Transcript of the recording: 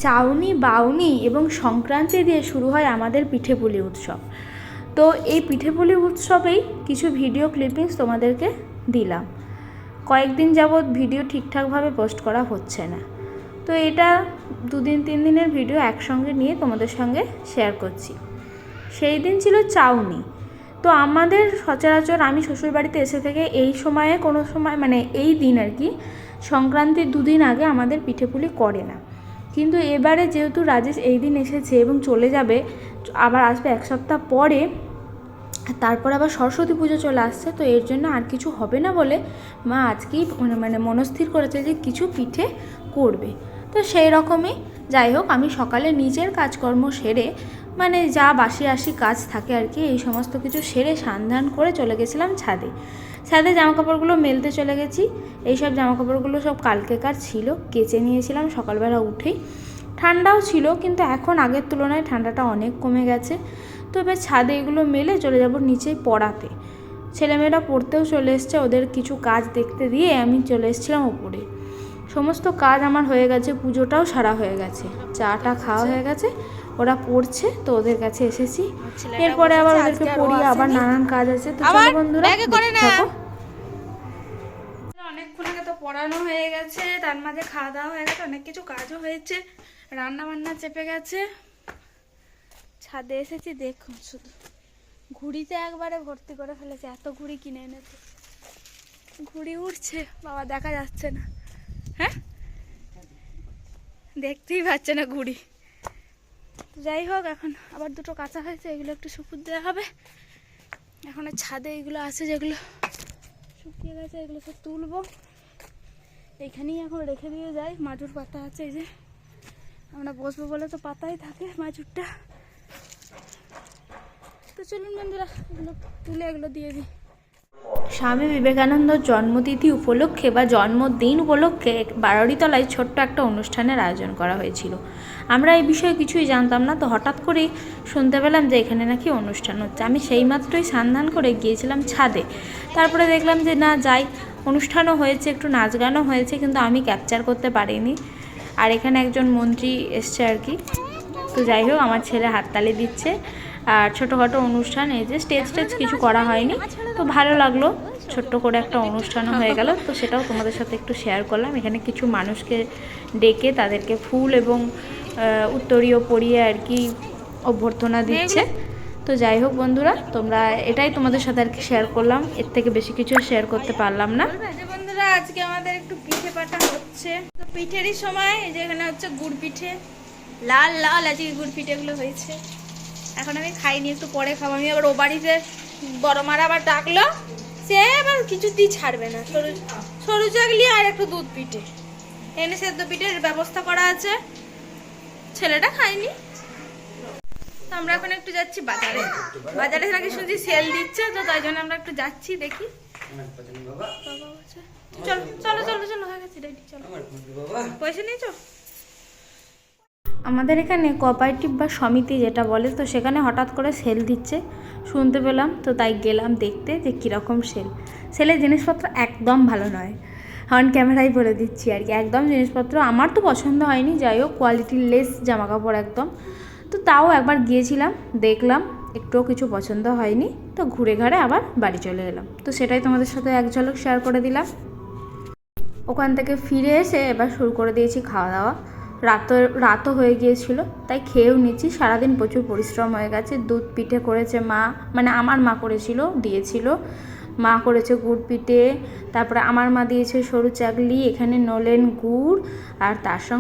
চাউনি, বাউনি এবং সংক্রান্তি দিয়ে শুরু হয় আমাদের পিঠেপুলি উৎসব। তো এই পিঠেপুলি উৎসবেই কিছু ভিডিও ক্লিপিংস তোমাদেরকে দিলাম। কয়েকদিন যাবৎ ভিডিও ঠিকঠাকভাবে পোস্ট করা হচ্ছে না, তো এটা 2-3 দিনের ভিডিও একসঙ্গে নিয়ে তোমাদের সঙ্গে শেয়ার করছি। সেই দিন ছিল চাউনি। তো আমাদের সচরাচর আমি শ্বশুরবাড়িতে এসে থেকে এই সময়ে কোনো সময় মানে এই দিন আর কি সংক্রান্তির 2 দিন আগে আমাদের পিঠেপুলি করে না। কিন্তু এবারে যেহেতু রাজেশ এই দিন এসেছে এবং চলে যাবে, আবার আসবে 1 সপ্তাহ পরে, তারপর আবার সরস্বতী পুজো চলে আসছে, তো এর জন্য আর কিছু হবে না বলে মা আজকেই মানে মনস্থির করেছে যে কিছু পিঠে করবে। তো সেই রকমই যাই হোক, আমি সকালে নিজের কাজকর্ম সেরে মানে যা বাসি আসি কাজ থাকে আর কি, এই সমস্ত কিছু সেরে স্নান করে চলে গেছিলাম ছাদে। জামাকাপড়গুলো মেলতে চলে গেছি। এইসব জামাকাপড়গুলো সব কালকেকার ছিল, কেচে নিয়েছিলাম সকালবেলা উঠেই। ঠান্ডাও ছিল, কিন্তু এখন আগের তুলনায় ঠান্ডাটা অনেক কমে গেছে। তো এবার ছাদে এগুলো মেলে চলে যাব নিচেই পড়াতে। ছেলেমেয়েরা পড়তেও চলে এসছে, ওদের কিছু কাজ দেখতে দিয়ে আমি চলে এসেছিলাম উপরে। সমস্ত কাজ আমার হয়ে গেছে, পুজোটাও সারা হয়ে গেছে, চাটা খাওয়া হয়ে গেছে, ওরা পড়ছে, তো ওদের কাছে এসেছি। এরপরে আবার ওদেরকে পড়িয়ে আবার নানান কাজ আছে। তো চলো বন্ধুরা দেখো। অনেকক্ষণ আগে তো পড়ানো হয়ে গেছে, তার মাঝে খাওয়া দাওয়া হয়ে গেছে, অনেক কিছু কাজও হয়েছে, রান্না বান্না চেপে গেছে। ছাদে এসেছি, দেখুন শুধু ঘুড়িতে একবারে ভর্তি করে ফেলেছে, এত ঘুড়ি কিনে এনেছে। ঘুড়ি উড়ছে বাবা, দেখা যাচ্ছে না, হ্যাঁ দেখতেই পাচ্ছে না ঘুড়ি। যাই হোক, এখন আবার 2টো কাঁচা হয়েছে, এগুলো একটু শুকুর দেওয়া হবে। এখন ছাদে এগুলো আছে যেগুলো শুকিয়ে গেছে, এগুলো সব তুলবো। এইখানেই এখন রেখে দিয়ে যাই। মাজুর পাতা আছে, এই যে আমরা বসবো বলে তো পাতাই থাকে মাজুরটা। তো চলুন বন্ধুরা, এগুলো তুলে এগুলো দিয়ে দিই। স্বামী বিবেকানন্দর জন্মতিথি উপলক্ষে বা জন্মদিন উপলক্ষে বারোয়ারিতলায় ছোট্ট একটা অনুষ্ঠানের আয়োজন করা হয়েছিল। আমরা এই বিষয়ে কিছুই জানতাম না, তো হঠাৎ করেই শুনতে পেলাম যে এখানে নাকি অনুষ্ঠান হচ্ছে। আমি সেই মাত্রই স্নান করে গিয়েছিলাম ছাদে। তারপরে দেখলাম যে না যাই, অনুষ্ঠানও হয়েছে, একটু নাচ গানও হয়েছে, কিন্তু আমি ক্যাপচার করতে পারিনি। আর এখানে একজন মন্ত্রী এসছে আর কি। তো যাই হোক, আমার ছেলে হাততালি দিচ্ছে। আর ছোটোখাটো অনুষ্ঠান, এই যে স্টেজ কিছু করা হয়নি, তো ভালো লাগলো, ছোট্ট করে একটা অনুষ্ঠানও হয়ে গেল। তো সেটাও তোমাদের সাথে একটু শেয়ার করলাম। এখানে কিছু মানুষকে ডেকে তাদেরকে ফুল এবং উত্তরীয় পরিয়ে আর কি অভ্যর্থনা দিচ্ছে। তো যাই হোক বন্ধুরা, তোমরা এটাই তোমাদের সাথে আর কি শেয়ার করলাম, এর থেকে বেশি কিছু শেয়ার করতে পারলাম না। বন্ধুরা, আজকে আমাদের একটু পিঠে পাঠা হচ্ছে, তো পিঠেরই সময়। এই যে এখানে হচ্ছে গুড় পিঠে, লাল লাল আজকে গুড় পিঠেগুলো হয়েছে। এখন আমি খাইনি, একটু পরে খাবো। আমি আবার ও বাড়িতে বড় মারা আবার ডাকলো, সে আবার কিছুতেই ছাড়বে না। সরু চাকলি আর একটু দুধ পিঠে এনে সেদ্ধ পিঠের ব্যবস্থা করা আছে, ছেলেটা খায়নি। তো আমরা এখন একটু যাচ্ছি বাজারে। বাজারে নাকি শুনছি সেল দিচ্ছে, তো তাই জন্য আমরা একটু যাচ্ছি, দেখি। চলো চলো চলো চলো, হয়ে গেছে রেডি, চলো। পয়সা নিয়েছো? আমাদের এখানে কোঅপারেটিভ বা সমিতি যেটা বলে, তো সেখানে হঠাৎ করে সেল দিচ্ছে শুনতে পেলাম, তো তাই গেলাম দেখতে যে কীরকম সেলের জিনিসপত্র একদম ভালো নয়, অন ক্যামেরাই বলে দিচ্ছি আর কি। একদম জিনিসপত্র আমার তো পছন্দ হয়নি, যাই হোক কোয়ালিটি লেস জামাকাপড় একদম। তো তাও একবার গিয়েছিলাম, দেখলাম, একটুও কিছু পছন্দ হয়নি, তো ঘুরে ঘাড়ে আবার বাড়ি চলে এলাম। তো সেটাই তোমাদের সাথে এক ঝলক শেয়ার করে দিলাম। ওখান থেকে ফিরে এসে এবার শুরু করে দিয়েছি খাওয়া দাওয়া। রাতও হয়ে গিয়েছিল, তাই খেয়েও নিচ্ছি। সারাদিন প্রচুর পরিশ্রম হয়ে গেছে। দুধ পিঠে করেছে মা, মানে আমার মা করেছিল, দিয়েছিল। মা করেছে গুড় পিঠে, তারপরে আমার মা দিয়েছে সরু চাকলি, এখানে নলেন গুড়, আর তার সঙ্গে